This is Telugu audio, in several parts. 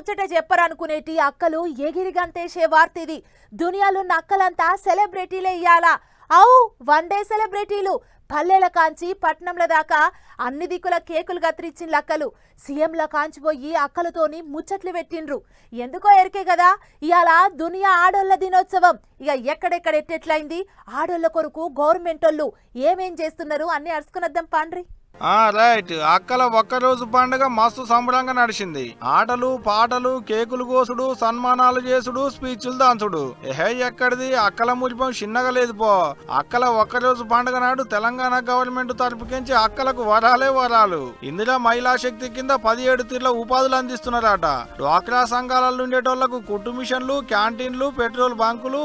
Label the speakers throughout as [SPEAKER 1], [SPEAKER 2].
[SPEAKER 1] ముచ్చట చెప్పరనుకునేటి అక్కలు ఎగిరిగంతేసే వార్తిది. దునియాలో అక్కలంతా సెలబ్రిటీలే ఇయ్యాలా. అవు వన్డే సెలబ్రిటీలు పల్లెల కాంచి పట్నంల దాకా అన్ని దిక్కుల కేకులు కత్తిరించిన అక్కలు సీఎంల కాంచిపోయి అక్కలతోని ముచ్చట్లు పెట్టిండ్రు. ఎందుకో ఎరికే కదా ఇవాళ దునియా ఆడోళ్ల దినోత్సవం. ఇక ఎక్కడెక్కడ ఎట్టెట్లయింది, ఆడోళ్ల కొరకు గవర్నమెంట్ వాళ్ళు ఏమేం చేస్తున్నారు అన్ని అరుచుకునద్దాం పాండ్రి.
[SPEAKER 2] రైట్. అక్కల ఒక్కరోజు పండుగ మస్తు సంబరంగా నడిచింది. ఆటలు పాటలు కేకులు కోసుడు సన్మానాలు చేసుడు స్పీచ్లు దాంచుడు. ఎక్కడిది అక్కల మురిపం చిన్నగా లేదు పో. అక్కల ఒక్కరోజు పండుగ నాడు తెలంగాణ గవర్నమెంట్ తరపుకించి అక్కలకు వరాలే వరాలు. ఇందిరా మహిళా శక్తి కింద 17 తీర్ల ఉపాధులు అందిస్తున్నారట. డ్వాక్రా సంఘాలలో ఉండేటోళ్లకు కుట్టు మిషన్లు, క్యాంటీన్లు, పెట్రోల్ బంకులు,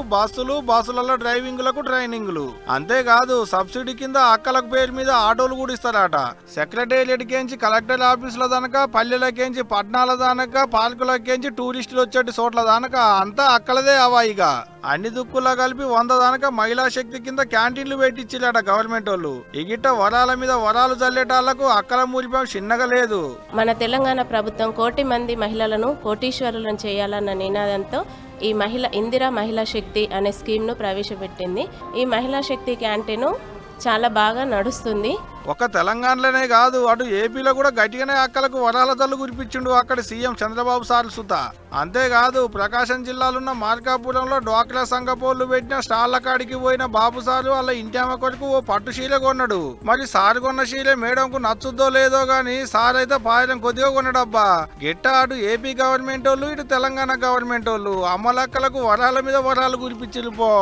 [SPEAKER 2] బస్సులలో డ్రైవింగ్లకు ట్రైనింగ్లు. అంతేకాదు సబ్సిడీ కింద అక్కలకు పేరు మీద ఆటోలు కూడా ఇస్తారట. సెక్రటేరియట్ కేంచి కలెక్టర్ ఆఫీసుల దానక, పల్లెలకేంచి పట్టణాల దానక, పార్కులకేంచి టూరిస్టులు వచ్చేటి చోట్ల దానక అంతా అక్కలదే అవాయిగా. అన్ని దుక్కులా కలిపి 100 దానక మహిళా శక్తి కింద క్యాంటీన్లు పెట్టించిల్లట గవర్నమెంట్ వాళ్ళు. ఇగిట్ట వరాల మీద వరాలు జల్లేటాళ్లకు అక్కల మూలిపం చిన్నగా లేదు.
[SPEAKER 3] మన తెలంగాణ ప్రభుత్వం 1 కోటి మంది మహిళలను కోటీశ్వరులను చేయాలన్న నినాదంతో ఈ ఇందిరా మహిళా శక్తి అనే స్కీమ్ను ప్రవేశపెట్టింది. ఈ మహిళా శక్తి క్యాంటీన్ చాలా బాగా నడుస్తుంది.
[SPEAKER 2] ఒక తెలంగాణలోనే కాదు, అటు ఏపీలో కూడా గట్టిగానే అక్కలకు వరాల జల్లు కురిపించిండు అక్కడి సీఎం చంద్రబాబు సార్ సుత. అంతేకాదు ప్రకాశం జిల్లాలోన్న మార్కాపురంలో డ్వాక్రా సంఘపోళ్లు పెట్టిన స్టాళ్ల కాడికి పోయిన బాబు సారు వాళ్ళ ఇంటి కొరకు ఓ పట్టు శీల కొన్నాడు. మరి సారు కొన్న శీలే మేడంకు నచ్చుద్దో లేదో గాని సార్ అయితే పాయడం కొద్దిగా కొన్నాడబ్బా. గిట్ట అటు ఏపీ గవర్నమెంట్ వాళ్ళు ఇటు తెలంగాణ గవర్నమెంట్ వాళ్ళు అమ్మలక్కలకు వరాల మీద వరాలు కురిపించిరు పో.